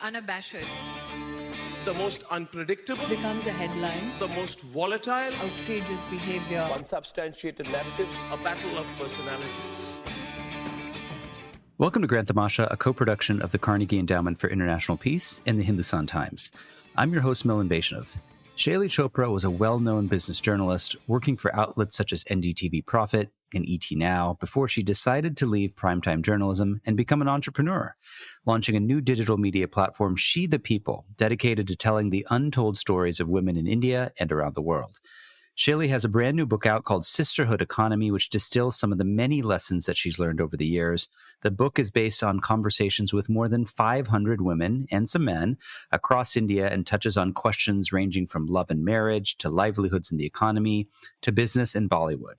unabashed, the most unpredictable, becomes a headline, the most volatile, outrageous behavior, unsubstantiated narratives, a battle of personalities. Welcome to Grant Tamasha, a co-production of the Carnegie Endowment for International Peace and the Hindustan Times. I'm your host, Milan Vaishnav. Shaili Chopra was a well-known business journalist working for outlets such as NDTV Profit and ET Now before she decided to leave primetime journalism and become an entrepreneur, launching a new digital media platform, SheThePeople, dedicated to telling the untold stories of women in India and around the world. Shaili has a brand new book out called Sisterhood Economy, which distills some of the many lessons that she's learned over the years. The book is based on conversations with more than 500 women and some men across India and touches on questions ranging from love and marriage to livelihoods in the economy to business and Bollywood.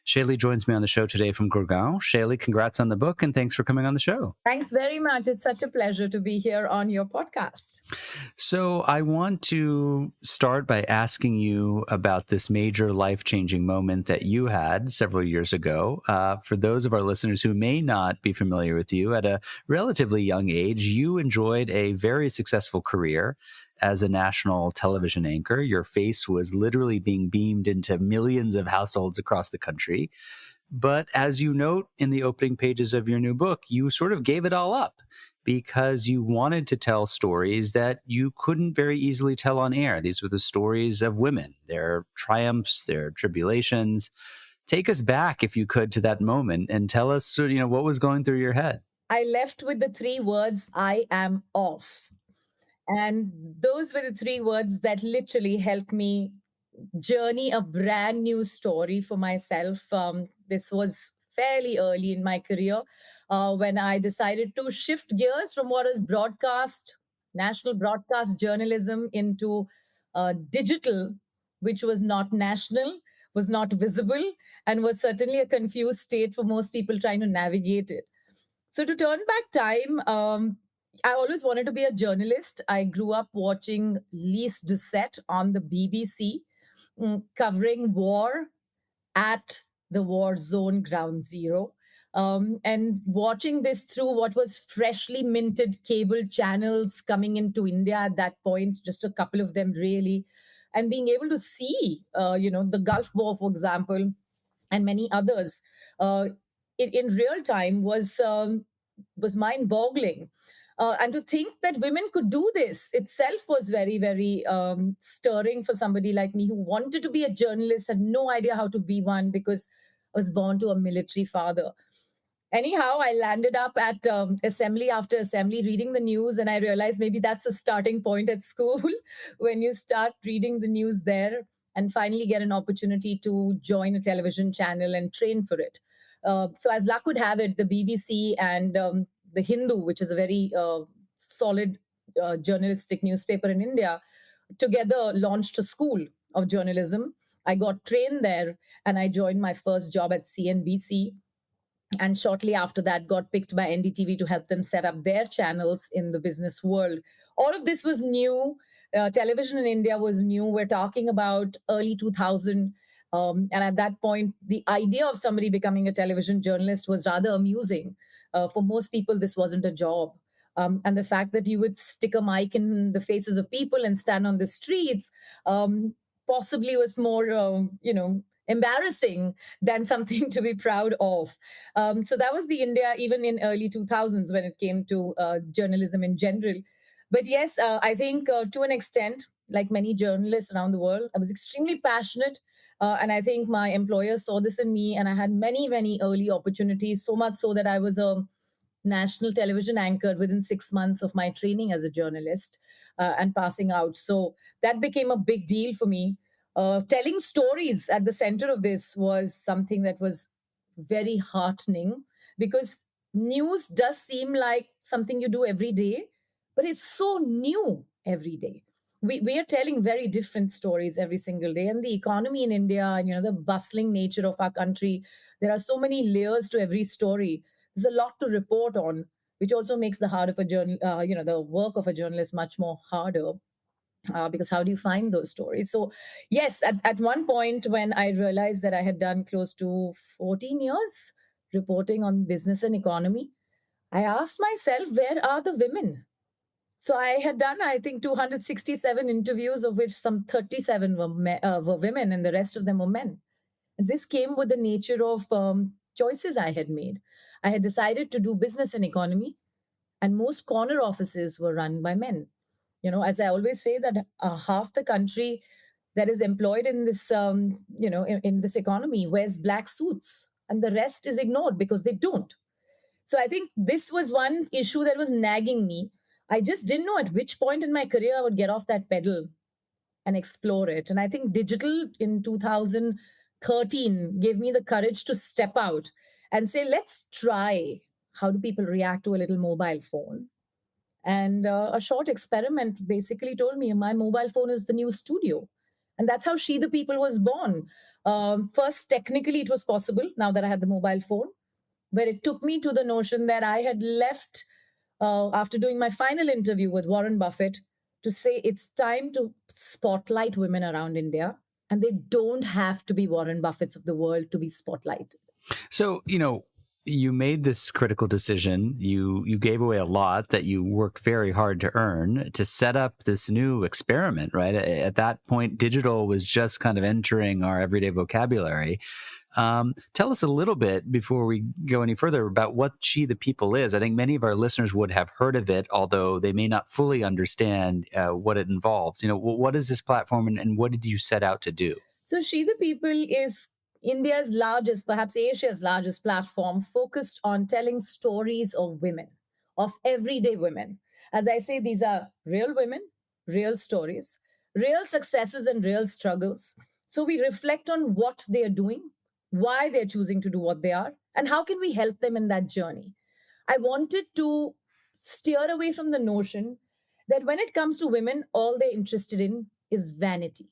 Shaili joins me on the show today from Gurgaon. Shaili, congrats on the book and thanks for coming on the show. Thanks very much. It's such a pleasure to be here on your podcast. So I want to start by asking you about this major life-changing moment that you had several years ago. For those of our listeners who may not be familiar with you, at a relatively young age, you enjoyed a very successful career as a national television anchor. Your face was literally being beamed into millions of households across the country. But as you note in the opening pages of your new book, you sort of gave it all up because you wanted to tell stories that you couldn't very easily tell on air. These were the stories of women, their triumphs, their tribulations. Take us back, if you could, to that moment and tell us, what was going through your head. I left with the three words, I am off. And those were the three words that literally helped me journey a brand new story for myself. This was fairly early in my career when I decided to shift gears from what is national broadcast journalism into digital, which was not national, was not visible, and was certainly a confused state for most people trying to navigate it. So to turn back time, I always wanted to be a journalist. I grew up watching Lise Doucette on the BBC, covering war at the war zone ground zero. And watching this through what was freshly minted cable channels coming into India at that point, just a couple of them really, and being able to see, the Gulf War, for example, and many others in real time was mind-boggling. And to think that women could do this itself was very, very stirring for somebody like me who wanted to be a journalist, had no idea how to be one because I was born to a military father. Anyhow, I landed up at assembly after assembly reading the news, and I realized maybe that's a starting point at school when you start reading the news there and finally get an opportunity to join a television channel and train for it. So as luck would have it, the BBC and the Hindu, which is a very solid journalistic newspaper in India, together launched a school of journalism. I got trained there and I joined my first job at CNBC. And shortly after that, got picked by NDTV to help them set up their channels in the business world. All of this was new. Television in India was new. We're talking about early 2000. And at that point, the idea of somebody becoming a television journalist was rather amusing. For most people, this wasn't a job. And the fact that you would stick a mic in the faces of people and stand on the streets possibly was more, embarrassing than something to be proud of. So that was the India, even in early 2000s, when it came to journalism in general. But yes, I think to an extent, like many journalists around the world, I was extremely passionate. And I think my employer saw this in me, and I had many, many early opportunities, so much so that I was a national television anchor within 6 months of my training as a journalist and passing out. So that became a big deal for me. Telling stories at the center of this was something that was very heartening, because news does seem like something you do every day, but it's so new every day. We are telling very different stories every single day. And the economy in India and, the bustling nature of our country, there are so many layers to every story. There's a lot to report on, which also makes the the work of a journalist much more harder. Because how do you find those stories? So yes, at one point when I realized that I had done close to 14 years reporting on business and economy, I asked myself, where are the women? So I had done, I think, 267 interviews, of which some 37 were women and the rest of them were men. And this came with the nature of choices I had made. I had decided to do business and economy, and most corner offices were run by men. As I always say, that half the country that is employed in this, in this economy wears black suits, and the rest is ignored because they don't. So I think this was one issue that was nagging me. I just didn't know at which point in my career I would get off that pedal and explore it. And I think digital in 2013 gave me the courage to step out and say, let's try, how do people react to a little mobile phone? And a short experiment basically told me my mobile phone is the new studio. And that's how She the People was born. First, technically, it was possible now that I had the mobile phone, but it took me to the notion that I had left after doing my final interview with Warren Buffett to say it's time to spotlight women around India. And they don't have to be Warren Buffetts of the world to be spotlighted. So, you made this critical decision. You gave away a lot that you worked very hard to earn to set up this new experiment, right? At that point, digital was just kind of entering our everyday vocabulary. Tell us a little bit before we go any further about what She the People is. I think many of our listeners would have heard of it, although they may not fully understand what it involves. What is this platform and what did you set out to do? So She the People is India's largest, perhaps Asia's largest platform focused on telling stories of women, of everyday women. As I say, these are real women, real stories, real successes and real struggles. So we reflect on what they are doing, why they're choosing to do what they are, and how can we help them in that journey. I wanted to steer away from the notion that when it comes to women, all they're interested in is vanity.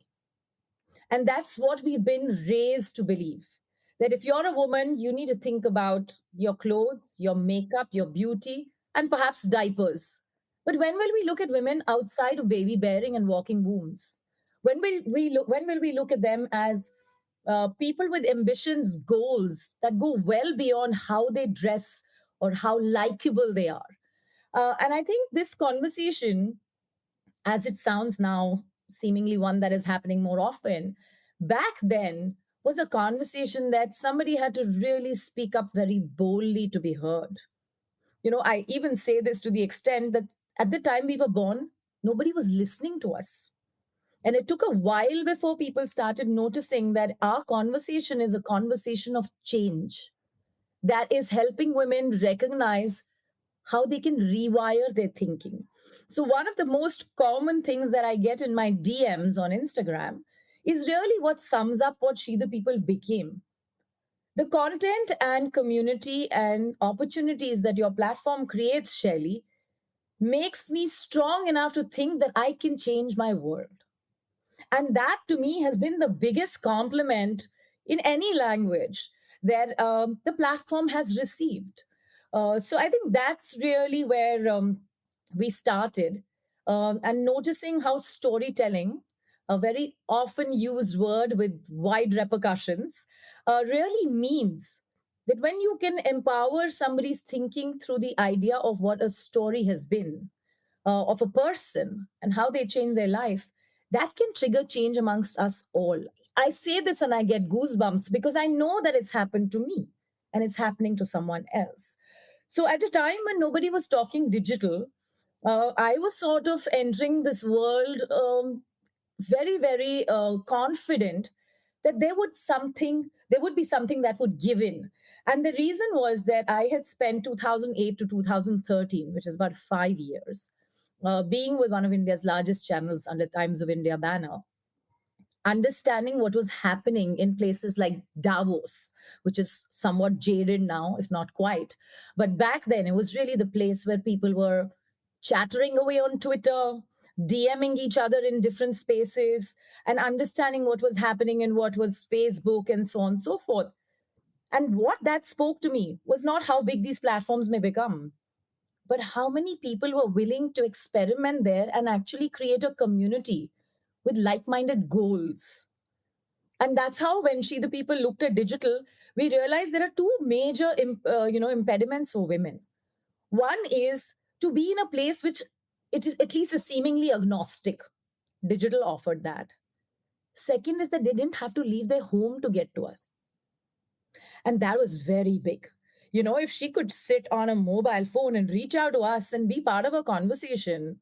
And that's what we've been raised to believe, that if you're a woman, you need to think about your clothes, your makeup, your beauty, and perhaps diapers. But when will we look at women outside of baby bearing and walking wombs? When will we look at them as people with ambitions, goals that go well beyond how they dress or how likable they are? And I think this conversation, as it sounds now, seemingly one that is happening more often, back then was a conversation that somebody had to really speak up very boldly to be heard. I even say this to the extent that at the time we were born, nobody was listening to us. And it took a while before people started noticing that our conversation is a conversation of change that is helping women recognize how they can rewire their thinking. So, one of the most common things that I get in my DMs on Instagram is really what sums up what She the People became. The content and community and opportunities that your platform creates, Shaili, makes me strong enough to think that I can change my world. And that to me has been the biggest compliment in any language that the platform has received. So I think that's really where we started, and noticing how storytelling, a very often used word with wide repercussions, really means that when you can empower somebody's thinking through the idea of what a story has been, of a person and how they change their life, that can trigger change amongst us all. I say this and I get goosebumps because I know that it's happened to me and it's happening to someone else. So at a time when nobody was talking digital, I was sort of entering this world very, very confident that there would be something that would give in. And the reason was that I had spent 2008 to 2013, which is about 5 years, being with one of India's largest channels under Times of India banner, understanding what was happening in places like Davos, which is somewhat jaded now, if not quite. But back then, it was really the place where people were chattering away on Twitter, DMing each other in different spaces, and understanding what was happening in what was Facebook and so on and so forth. And what that spoke to me was not how big these platforms may become, but how many people were willing to experiment there and actually create a community with like-minded goals. And that's how, when She the People looked at digital, we realized there are two major impediments for women. One is to be in a place which it is at least a seemingly agnostic. Digital offered that. Second is that they didn't have to leave their home to get to us. And that was very big. If she could sit on a mobile phone and reach out to us and be part of a conversation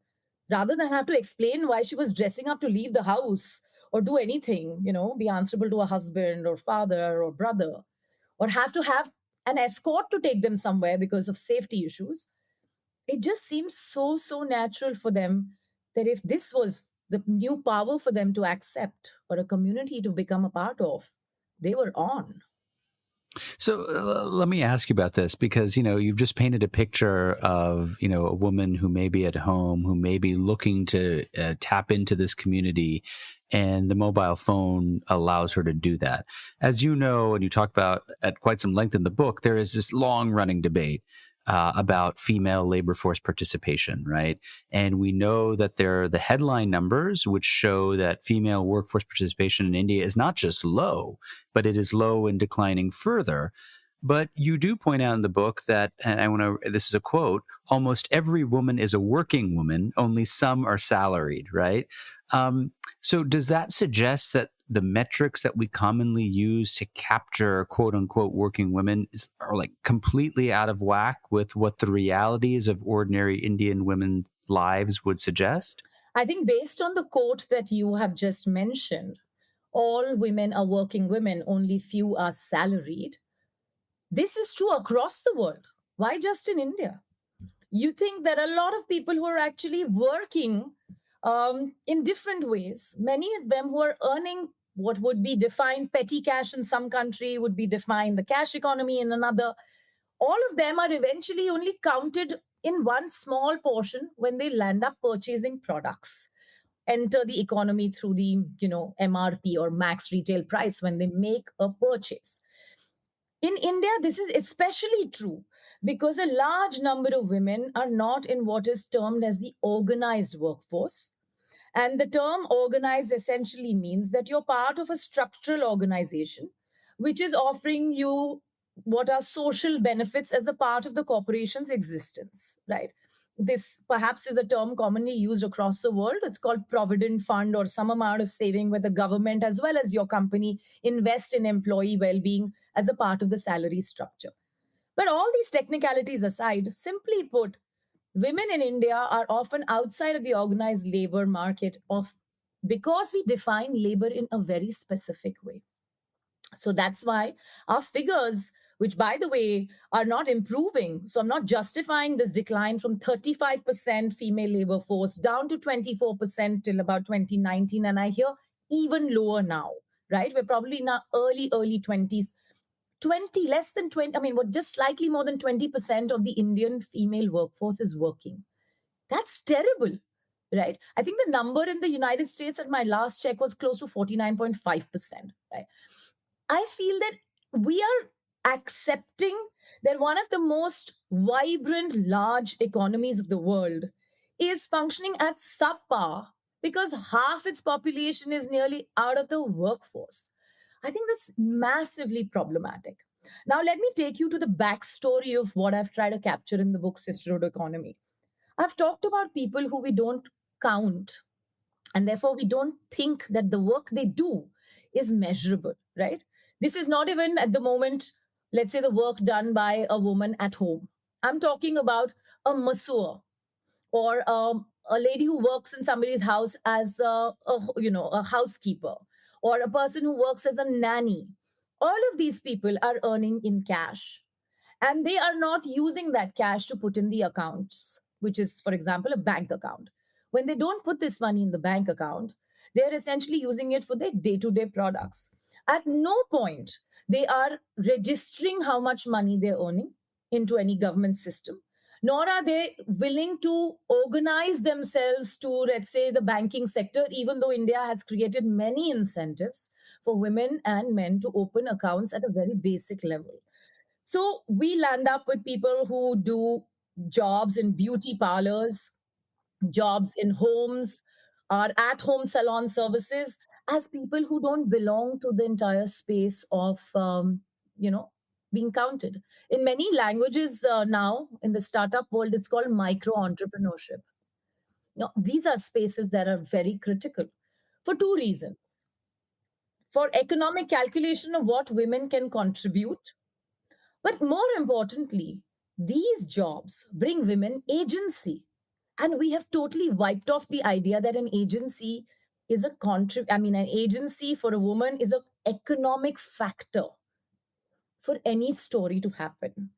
rather than have to explain why she was dressing up to leave the house or do anything, be answerable to a husband or father or brother, or have to have an escort to take them somewhere because of safety issues. It just seems so natural for them that if this was the new power for them to accept or a community to become a part of, they were on. So let me ask you about this because, you've just painted a picture of, a woman who may be at home, who may be looking to tap into this community, and the mobile phone allows her to do that. As you know, and you talk about at quite some length in the book, there is this long running debate about female labor force participation, right? And we know that there are the headline numbers, which show that female workforce participation in India is not just low, but it is low and declining further. But you do point out in the book that, and this is a quote, almost every woman is a working woman, only some are salaried, right? So does that suggest that the metrics that we commonly use to capture quote unquote working women are like completely out of whack with what the realities of ordinary Indian women's lives would suggest? I think based on the quote that you have just mentioned, all women are working women, only few are salaried. This is true across the world. Why just in India? You think there are a lot of people who are actually working in different ways. Many of them who are earning what would be defined petty cash in some country, would be defined the cash economy in another. All of them are eventually only counted in one small portion when they land up purchasing products, enter the economy through the MRP or max retail price when they make a purchase. In India, this is especially true because a large number of women are not in what is termed as the organized workforce. And the term organized essentially means that you're part of a structural organization which is offering you what are social benefits as a part of the corporation's existence, right? This perhaps is a term commonly used across the world. It's called provident fund or some amount of saving where the government as well as your company invest in employee well-being as a part of the salary structure. But all these technicalities aside, simply put, women in India are often outside of the organized labor market because we define labor in a very specific way. So that's why our figures, which by the way are not improving, so I'm not justifying this decline from 35% female labor force down to 24% till about 2019, and I hear even lower now, right? We're probably in our early 20s. 20, less than 20, I mean, what, just slightly more than 20% of the Indian female workforce is working. That's terrible, right? I think the number in the United States at my last check was close to 49.5%, right? I feel that we are accepting that one of the most vibrant, large economies of the world is functioning at subpar because half its population is nearly out of the workforce. I think that's massively problematic. Now, let me take you to the backstory of what I've tried to capture in the book Sisterhood Economy. I've talked about people who we don't count, and therefore we don't think that the work they do is measurable, right? This is not even at the moment, let's say, the work done by a woman at home. I'm talking about a masseur or a lady who works in somebody's house as a housekeeper, or a person who works as a nanny. All of these people are earning in cash, and they are not using that cash to put in the accounts, which is, for example, a bank account. When they don't put this money in the bank account, they're essentially using it for their day-to-day products. At no point they are registering how much money they're earning into any government system, nor are they willing to organize themselves to, let's say, the banking sector, even though India has created many incentives for women and men to open accounts at a very basic level. So we land up with people who do jobs in beauty parlors, jobs in homes, or at home salon services as people who don't belong to the entire space of, being counted. In many languages now, in the startup world, it's called micro entrepreneurship. Now, these are spaces that are very critical for two reasons: for economic calculation of what women can contribute, but more importantly, these jobs bring women agency. And we have totally wiped off the idea that an agency is an agency for a woman is an economic factor for any story to happen.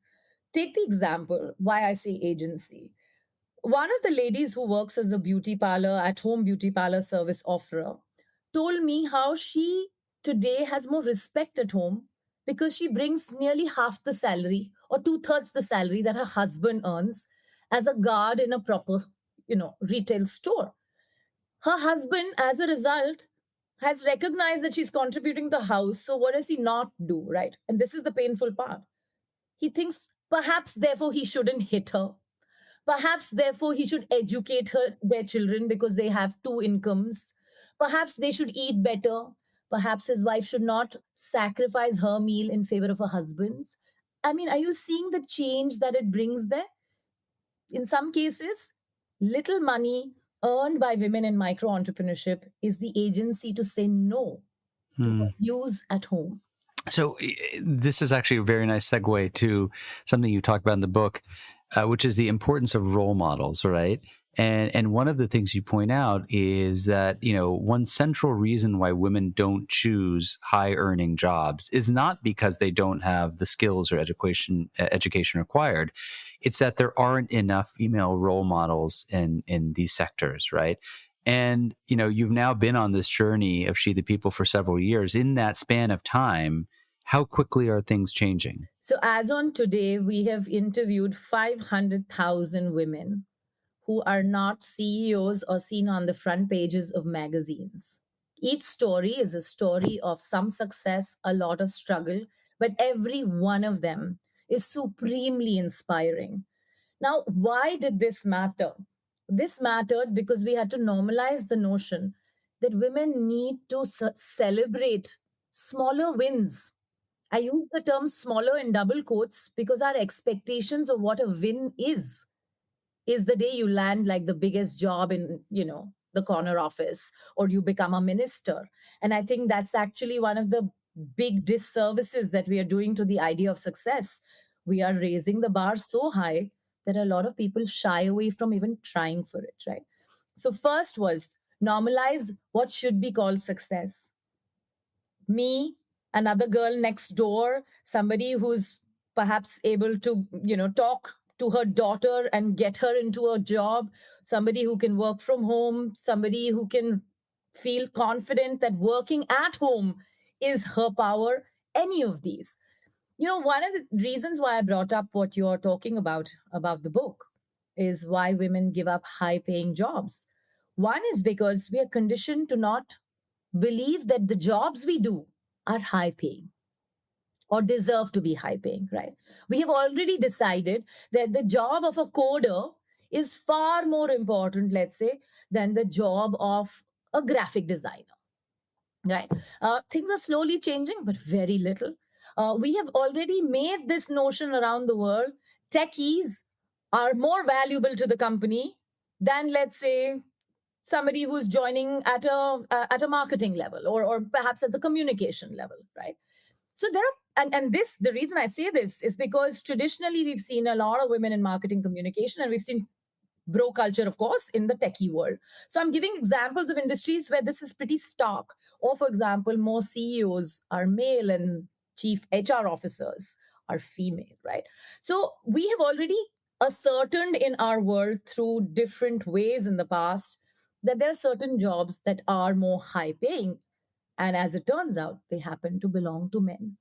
Take the example why I say agency. One of the ladies who works as a beauty parlor, at home beauty parlor service offerer, told me how she today has more respect at home because she brings nearly half the salary or two-thirds the salary that her husband earns as a guard in a proper, retail store. Her husband, as a result, has recognized that she's contributing to the house. So what does he not do, right? And this is the painful part. He thinks perhaps therefore he shouldn't hit her. Perhaps therefore he should educate their children because they have two incomes. Perhaps they should eat better. Perhaps his wife should not sacrifice her meal in favor of her husband's. I mean, are you seeing the change that it brings there? In some cases, little money earned by women in micro entrepreneurship is the agency to say no to abuse at home. So this is actually a very nice segue to something you talk about in the book, which is the importance of role models, right? And one of the things you point out is that, one central reason why women don't choose high earning jobs is not because they don't have the skills or education required. It's that there aren't enough female role models in these sectors, right? And, you've now been on this journey of She the People for several years. In that span of time, how quickly are things changing? So as on today, we have interviewed 500,000 women who are not CEOs or seen on the front pages of magazines. Each story is a story of some success, a lot of struggle, but every one of them is supremely inspiring. Now, why did this matter? This mattered because we had to normalize the notion that women need to celebrate smaller wins. I use the term smaller in double quotes because our expectations of what a win is the day you land like the biggest job in, the corner office, or you become a minister. And I think that's actually one of the big disservices that we are doing to the idea of success. We are raising the bar so high that a lot of people shy away from even trying for it, right? So first was normalize what should be called success. Me, another girl next door, somebody who's perhaps able to, talk to her daughter and get her into a job, somebody who can work from home, somebody who can feel confident that working at home is her power, any of these. One of the reasons why I brought up what you're talking about the book is why women give up high paying jobs. One is because we are conditioned to not believe that the jobs we do are high paying or deserve to be high paying, right? We have already decided that the job of a coder is far more important, let's say, than the job of a graphic designer, right? Things are slowly changing, but very little. We have already made this notion around the world. Techies are more valuable to the company than, let's say, somebody who's joining at a marketing level, or perhaps at a communication level, right? So there are, and this, the reason I say this is because traditionally we've seen a lot of women in marketing communication, and we've seen bro culture, of course, in the techie world. So I'm giving examples of industries where this is pretty stark. Or, for example, more CEOs are male and chief HR officers are female, right? So we have already ascertained in our world through different ways in the past that there are certain jobs that are more high paying. And as it turns out, they happen to belong to men.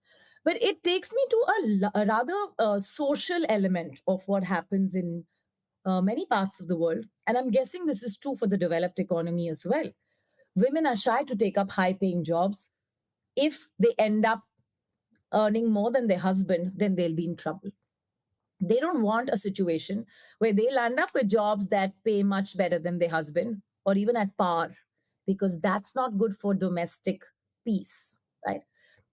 But it takes me to a rather social element of what happens in many parts of the world. And I'm guessing this is true for the developed economy as well. Women are shy to take up high paying jobs. If they end up earning more than their husband, then they'll be in trouble. They don't want a situation where they land up with jobs that pay much better than their husband or even at par, because that's not good for domestic peace, right?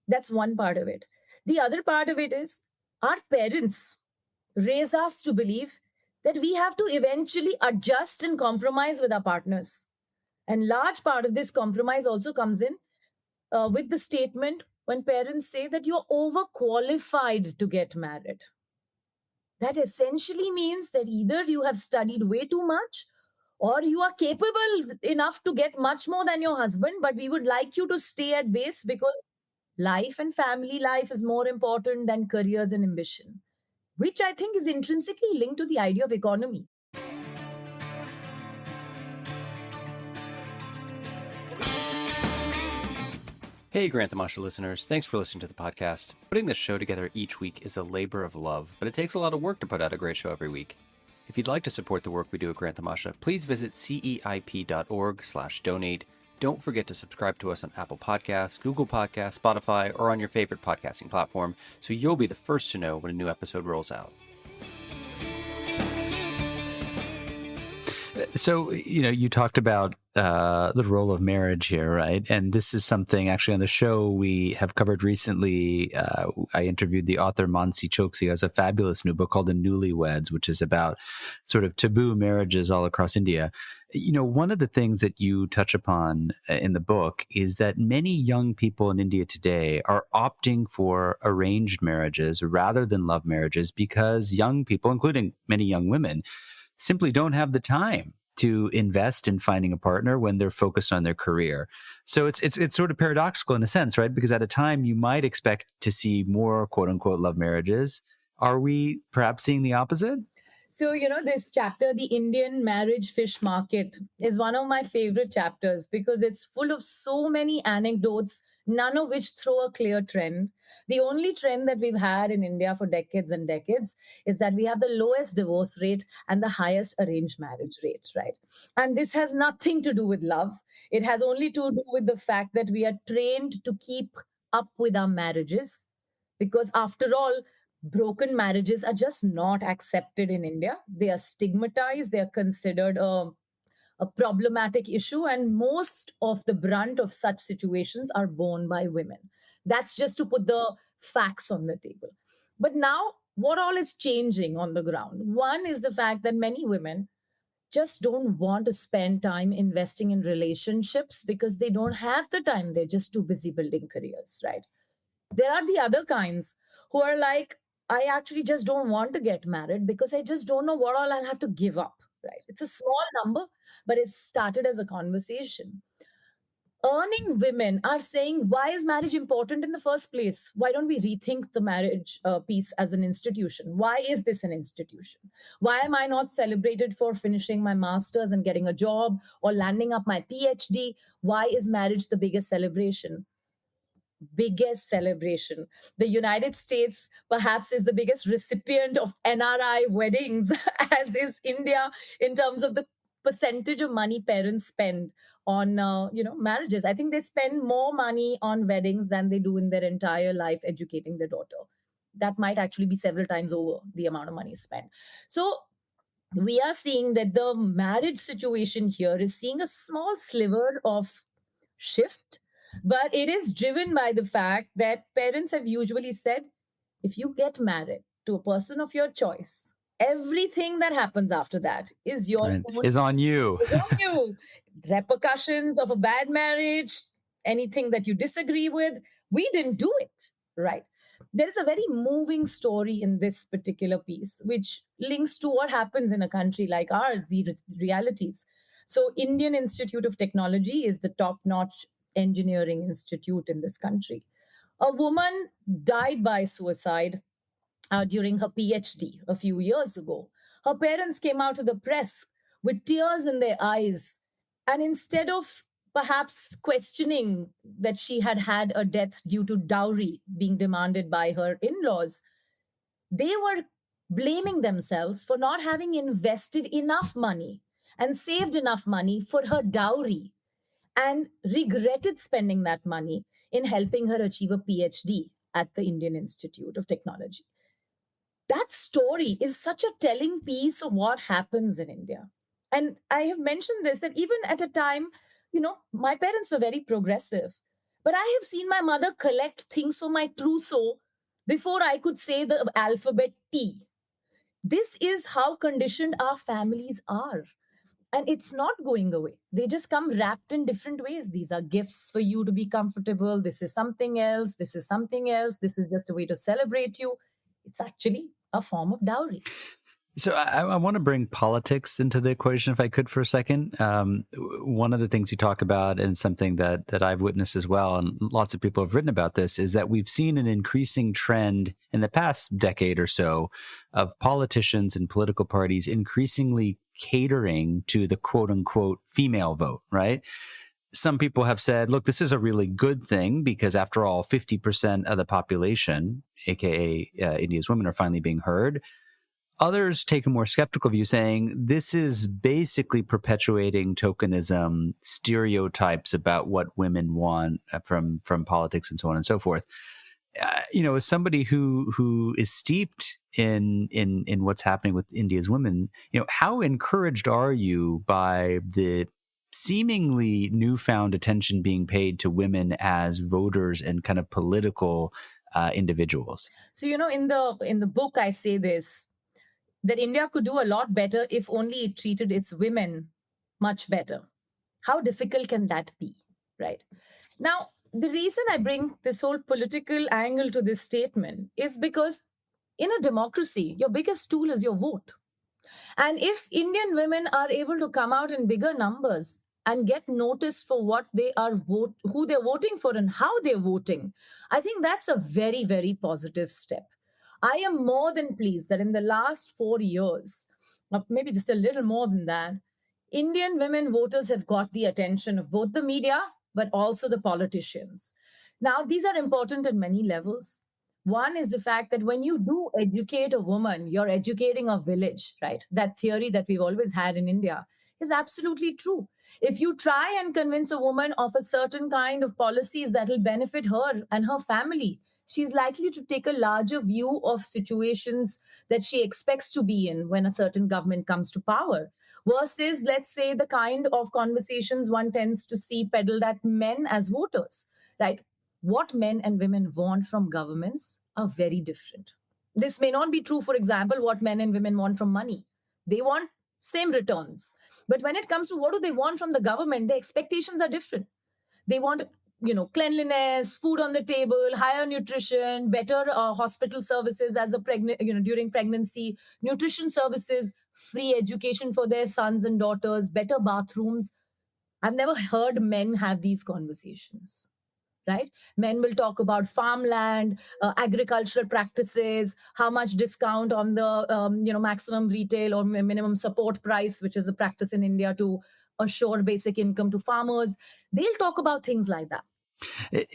That's one part of it. The other part of it is our parents raise us to believe that we have to eventually adjust and compromise with our partners. And large part of this compromise also comes in with the statement when parents say that you're overqualified to get married. That essentially means that either you have studied way too much or you are capable enough to get much more than your husband, but we would like you to stay at base because life and family life is more important than careers and ambition, which I think is intrinsically linked to the idea of economy. Hey, Grant Tamasha listeners. Thanks for listening to the podcast. Putting this show together each week is a labor of love, but it takes a lot of work to put out a great show every week. If you'd like to support the work we do at Grant Tamasha, please visit ceip.org/donate. Don't forget to subscribe to us on Apple Podcasts, Google Podcasts, Spotify, or on your favorite podcasting platform, so you'll be the first to know when a new episode rolls out. So, you talked about the role of marriage here, right? And this is something actually on the show we have covered recently. I interviewed the author Mansi Choksi, who has a fabulous new book called The Newlyweds, which is about sort of taboo marriages all across India. One of the things that you touch upon in the book is that many young people in India today are opting for arranged marriages rather than love marriages because young people, including many young women, simply don't have the time to invest in finding a partner when they're focused on their career. So it's sort of paradoxical in a sense, right? Because at a time you might expect to see more quote unquote love marriages. Are we perhaps seeing the opposite? So, this chapter, The Indian Marriage Fish Market, is one of my favorite chapters because it's full of so many anecdotes, none of which throw a clear trend. The only trend that we've had in India for decades and decades is that we have the lowest divorce rate and the highest arranged marriage rate, right? And this has nothing to do with love. It has only to do with the fact that we are trained to keep up with our marriages because, after all, broken marriages are just not accepted in India. They are stigmatized, they are considered a problematic issue, and most of the brunt of such situations are borne by women. That's just to put the facts on the table. But now, what all is changing on the ground? One is the fact that many women just don't want to spend time investing in relationships because they don't have the time. They're just too busy building careers, right? There are the other kinds who are like, I actually just don't want to get married because I just don't know what all I'll have to give up, right? It's a small number, but it started as a conversation. Earning women are saying, why is marriage important in the first place? Why don't we rethink the marriage piece as an institution? Why is this an institution? Why am I not celebrated for finishing my master's and getting a job or landing up my PhD? Why is marriage the biggest celebration? Biggest celebration. The United States perhaps is the biggest recipient of NRI weddings, as is India in terms of the percentage of money parents spend on marriages. I think they spend more money on weddings than they do in their entire life educating their daughter. That might actually be several times over the amount of money spent. So we are seeing that the marriage situation here is seeing a small sliver of shift, but it is driven by the fact that parents have usually said, if you get married to a person of your choice, everything that happens after that is your own, is on you. is on you. Repercussions of a bad marriage, anything that you disagree with, we didn't do it, right? There is a very moving story in this particular piece, which links to what happens in a country like ours, the realities. So, Indian Institute of Technology is the top-notch engineering institute in this country. A woman died by suicide during her PhD a few years ago. Her parents came out to the press with tears in their eyes. And instead of perhaps questioning that she had had a death due to dowry being demanded by her in laws, they were blaming themselves for not having invested enough money and saved enough money for her dowry and regretted spending that money in helping her achieve a PhD at the Indian Institute of Technology. That story is such a telling piece of what happens in India. And I have mentioned this that even at a time, my parents were very progressive, but I have seen my mother collect things for my trousseau before I could say the alphabet T. This is how conditioned our families are. And it's not going away. They just come wrapped in different ways. These are gifts for you to be comfortable. This is something else. This is something else. This is just a way to celebrate you. It's actually a form of dowry. So I want to bring politics into the equation, if I could, for a second. One of the things you talk about, and something that I've witnessed as well, and lots of people have written about this, is that we've seen an increasing trend in the past decade or so of politicians and political parties increasingly catering to the quote unquote female vote, right? Some people have said, look, this is a really good thing because, after all, 50% of the population, aka India's women, are finally being heard. Others take a more skeptical view, saying this is basically perpetuating tokenism, stereotypes about what women want from politics, and so on and so forth. As somebody who is steeped in what's happening with India's women, how encouraged are you by the seemingly newfound attention being paid to women as voters and kind of political individuals? So, in the book, I say this, that India could do a lot better if only it treated its women much better. How difficult can that be, right? Now, the reason I bring this whole political angle to this statement is because in a democracy, your biggest tool is your vote. And if Indian women are able to come out in bigger numbers and get noticed for what they are who they're voting for and how they're voting, I think that's a very, very positive step. I am more than pleased that in the last 4 years, or maybe just a little more than that, Indian women voters have got the attention of both the media, but also the politicians. Now, these are important at many levels. One is the fact that when you do educate a woman, you're educating a village, right? That theory that we've always had in India is absolutely true. If you try and convince a woman of a certain kind of policies that will benefit her and her family, she's likely to take a larger view of situations that she expects to be in when a certain government comes to power, versus, let's say, the kind of conversations one tends to see peddled at men as voters, right? What men and women want from governments are very different. This may not be true, for example, what men and women want from money. They want same returns. But when it comes to what do they want from the government, the expectations are different. They want cleanliness, food on the table, higher nutrition, better hospital services as a during pregnancy, nutrition services, free education for their sons and daughters, better bathrooms. I've never heard men have these conversations, right? Men will talk about farmland, agricultural practices, how much discount on the maximum retail or minimum support price, which is a practice in India to assure basic income to farmers. They'll talk about things like that. I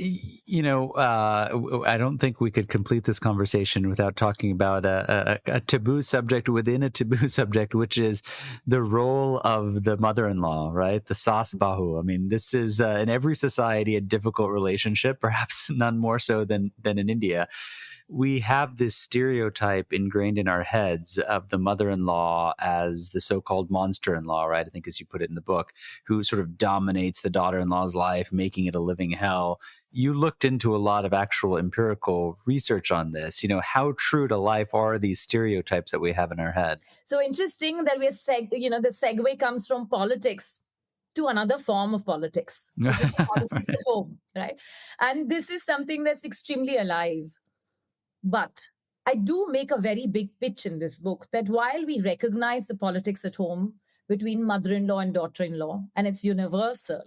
don't think we could complete this conversation without talking about a taboo subject within a taboo subject, which is the role of the mother-in-law, right? The sas bahu. I mean, this is in every society a difficult relationship, perhaps none more so than in India. We have this stereotype ingrained in our heads of the mother-in-law as the so-called monster-in-law, right? I think, as you put it in the book, who sort of dominates the daughter-in-law's life, making it a living hell. You looked into a lot of actual empirical research on this. How true to life are these stereotypes that we have in our head? So interesting that the segue comes from politics to another form of politics, which is politics at home, right? And this is something that's extremely alive. But I do make a very big pitch in this book that while we recognize the politics at home between mother-in-law and daughter-in-law, and it's universal,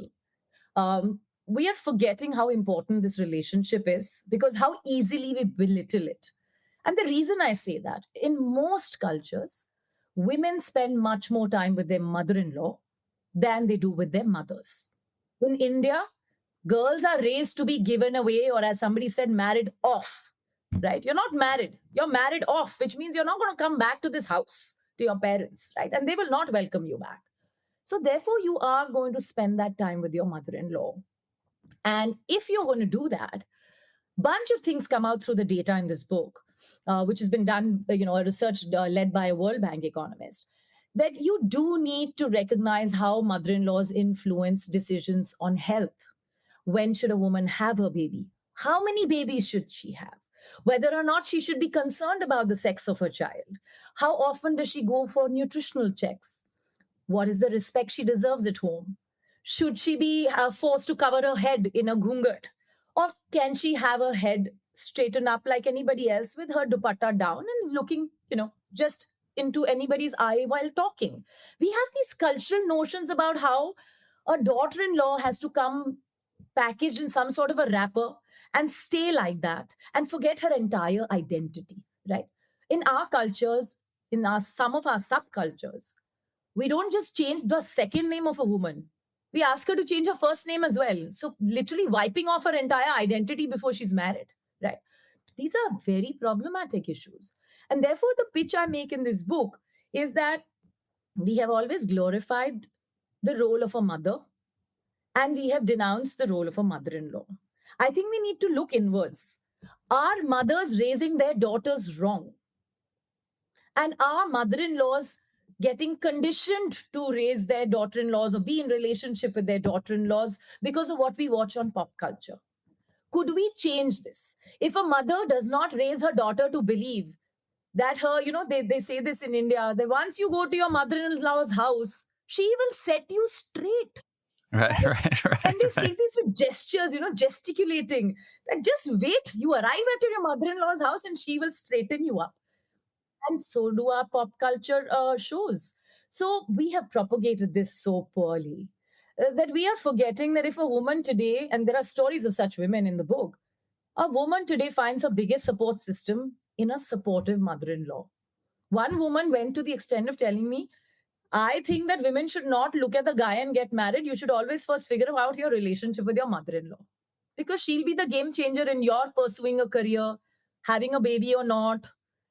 we are forgetting how important this relationship is, because how easily we belittle it. And the reason I say that, in most cultures, women spend much more time with their mother-in-law than they do with their mothers. In India, girls are raised to be given away, or as somebody said, married off. Right? You're not married. You're married off, which means you're not going to come back to this house, to your parents, right? And they will not welcome you back. So therefore, you are going to spend that time with your mother-in-law. And if you're going to do that, bunch of things come out through the data in this book, which has been done, a research led by a World Bank economist, that you do need to recognize how mother-in-laws influence decisions on health. When should a woman have her baby? How many babies should she have? whether or not she should be concerned about the sex of her child. How often does she go for nutritional checks? What is the respect she deserves at home? Should she be forced to cover her head in a ghungat? Or can she have her head straightened up like anybody else with her dupatta down and looking, just into anybody's eye while talking? We have these cultural notions about how a daughter in law has to come packaged in some sort of a wrapper and stay like that and forget her entire identity, right? In our cultures, in some of our subcultures, we don't just change the second name of a woman. We ask her to change her first name as well. So literally wiping off her entire identity before she's married, right? These are very problematic issues. And therefore, the pitch I make in this book is that we have always glorified the role of a mother and we have denounced the role of a mother-in-law. I think we need to look inwards. Are mothers raising their daughters wrong? And are mother-in-laws getting conditioned to raise their daughter-in-laws or be in relationship with their daughter-in-laws because of what we watch on pop culture? Could we change this? If a mother does not raise her daughter to believe that her, they say this in India, that once you go to your mother-in-law's house, she will set you straight. Right. And they say these with gestures, gesticulating. That just wait, you arrive at your mother-in-law's house and she will straighten you up. And so do our pop culture shows. So we have propagated this so poorly that we are forgetting that if a woman today, and there are stories of such women in the book, a woman today finds her biggest support system in a supportive mother-in-law. One woman went to the extent of telling me, I think that women should not look at the guy and get married. You should always first figure out your relationship with your mother-in-law, because she'll be the game changer in your pursuing a career, having a baby or not,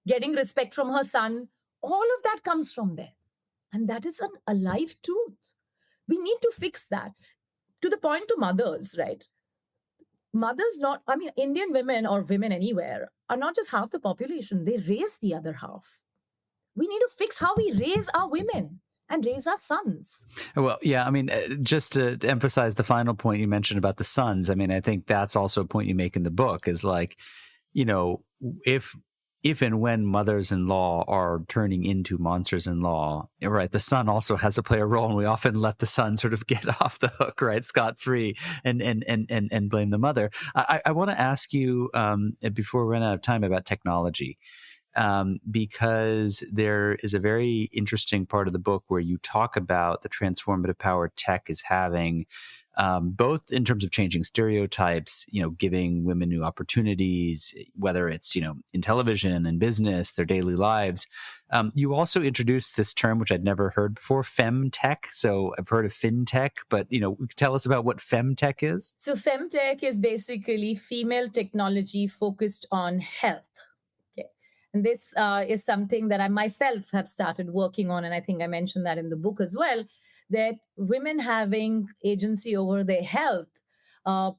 getting respect from her son. All of that comes from there. And that is an alive truth. We need to fix that. To the point to mothers, right? Indian women or women anywhere are not just half the population. They raise the other half. We need to fix how we raise our women and raise our sons. Well, yeah, just to emphasize the final point you mentioned about the sons, I think that's also a point you make in the book is like, if and when mothers-in-law are turning into monsters-in-law, right, the son also has to play a role, and we often let the son sort of get off the hook, right, scot-free, and blame the mother. I want to ask you, before we run out of time, about technology. Because there is a very interesting part of the book where you talk about the transformative power tech is having, both in terms of changing stereotypes, giving women new opportunities, whether it's, in television and business, their daily lives. You also introduced this term, which I'd never heard before, femtech. So I've heard of fintech, but, tell us about what femtech is. So femtech is basically female technology focused on health. And this is something that I myself have started working on. And I think I mentioned that in the book as well, that women having agency over their health,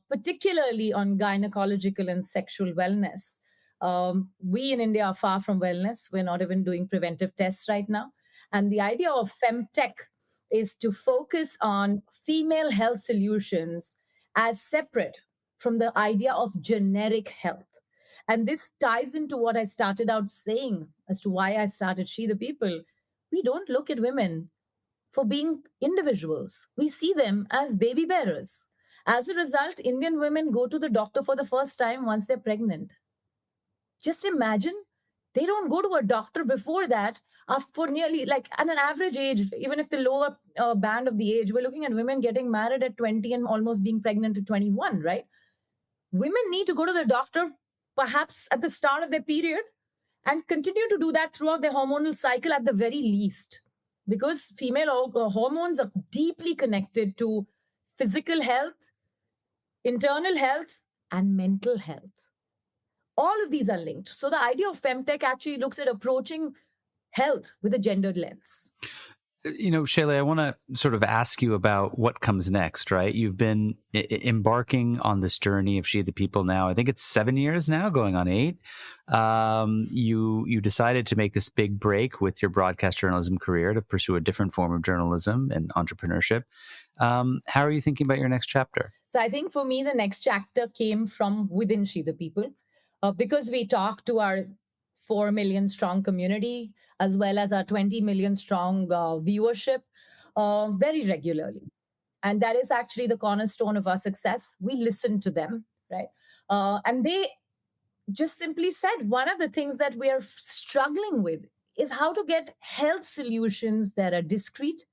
particularly on gynecological and sexual wellness. We in India are far from wellness. We're not even doing preventive tests right now. And the idea of femtech is to focus on female health solutions as separate from the idea of generic health. And this ties into what I started out saying as to why I started She the People. We don't look at women for being individuals. We see them as baby bearers. As a result, Indian women go to the doctor for the first time once they're pregnant. Just imagine, they don't go to a doctor before that for nearly, like at an average age, even if the lower band of the age, we're looking at women getting married at 20 and almost being pregnant at 21, right? Women need to go to the doctor perhaps at the start of their period and continue to do that throughout their hormonal cycle at the very least, because female hormones are deeply connected to physical health, internal health, and mental health. All of these are linked. So the idea of femtech actually looks at approaching health with a gendered lens. Shaili, I want to sort of ask you about what comes next, right? You've been embarking on this journey of She the People now. I think it's 7 years now, going on 8. You decided to make this big break with your broadcast journalism career to pursue a different form of journalism and entrepreneurship. How are you thinking about your next chapter? So I think for me, the next chapter came from within She the People. because we talk to our 4 million strong community as well as our 20 million strong viewership very regularly. And that is actually the cornerstone of our success. We listen to them, right? And they just simply said one of the things that we are struggling with is how to get health solutions that are discreet,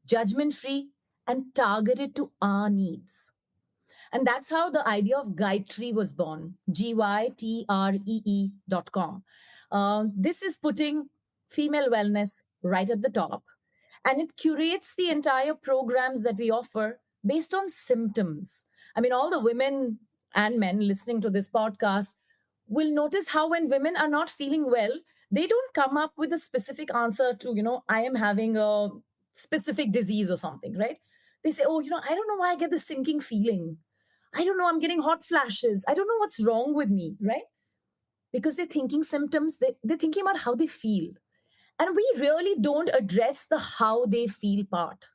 judgment free, and targeted to our needs. And that's how the idea of Gayatri was born, GYTREE.com. This is putting female wellness right at the top. And it curates the entire programs that we offer based on symptoms. I mean, all the women and men listening to this podcast will notice how when women are not feeling well, they don't come up with a specific answer to, I am having a specific disease or something, right? They say, oh, I don't know why I get this sinking feeling. I don't know, I'm getting hot flashes. I don't know what's wrong with me, right? Because they're thinking symptoms, they're thinking about how they feel. And we really don't address the how they feel part,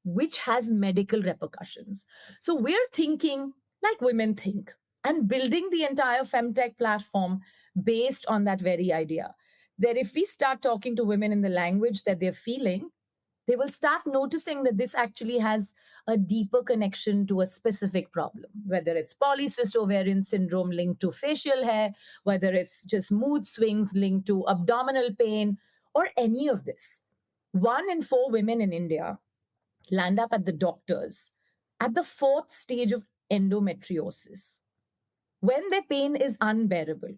which has medical repercussions. So we're thinking like women think and building the entire femtech platform based on that very idea. That if we start talking to women in the language that they're feeling, they will start noticing that this actually has a deeper connection to a specific problem, whether it's polycystic ovarian syndrome linked to facial hair, whether it's just mood swings linked to abdominal pain, or any of this. 1 in 4 women in India land up at the doctors at the 4th stage of endometriosis, when their pain is unbearable.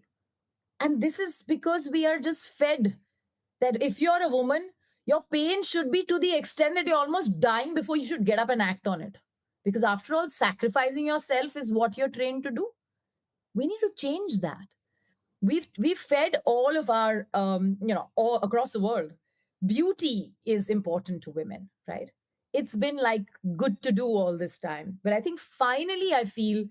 And this is because we are just fed that if you're a woman, your pain should be to the extent that you're almost dying before you should get up and act on it. Because after all, sacrificing yourself is what you're trained to do. We need to change that. We've fed all of our, all across the world. Beauty is important to women, right? It's been like good to do all this time. But I think finally I feel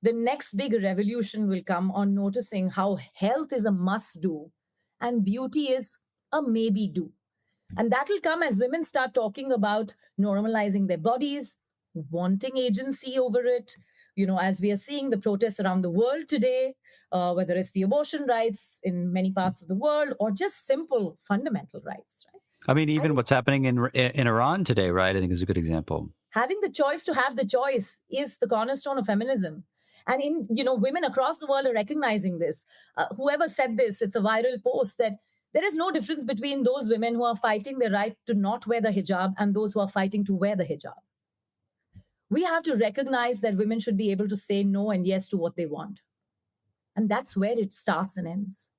the next big revolution will come on noticing how health is a must do and beauty is a maybe do. And that will come as women start talking about normalizing their bodies, wanting agency over it. As we are seeing the protests around the world today, whether it's the abortion rights in many parts of the world or just simple fundamental rights, right? I mean, even what's happening in Iran today, right? I think is a good example. Having the choice to have the choice is the cornerstone of feminism. And women across the world are recognizing this. Whoever said this, it's a viral post that there is no difference between those women who are fighting the right to not wear the hijab and those who are fighting to wear the hijab. We have to recognize that women should be able to say no and yes to what they want. And that's where it starts and ends.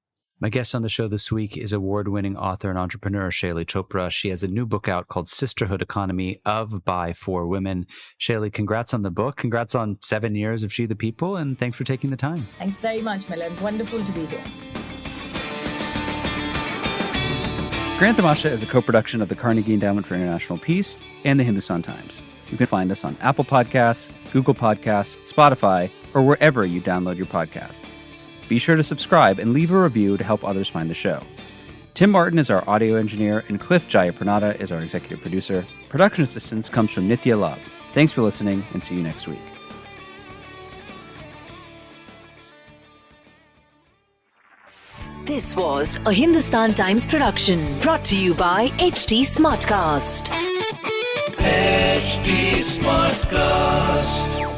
My guest on the show this week is award-winning author and entrepreneur Shaili Chopra. She has a new book out called Sisterhood Economy of, by, for women. Shaili, congrats on the book. Congrats on 7 years of She the People. And thanks for taking the time. Thanks very much, Milan. Wonderful to be here. Grant Tamasha is a co-production of the Carnegie Endowment for International Peace and the Hindustan Times. You can find us on Apple Podcasts, Google Podcasts, Spotify, or wherever you download your podcasts. Be sure to subscribe and leave a review to help others find the show. Tim Martin is our audio engineer, and Cliff Jayapranada is our executive producer. Production assistance comes from Nitya Love. Thanks for listening, and see you next week. This was a Hindustan Times production brought to you by HT Smartcast. HT Smartcast.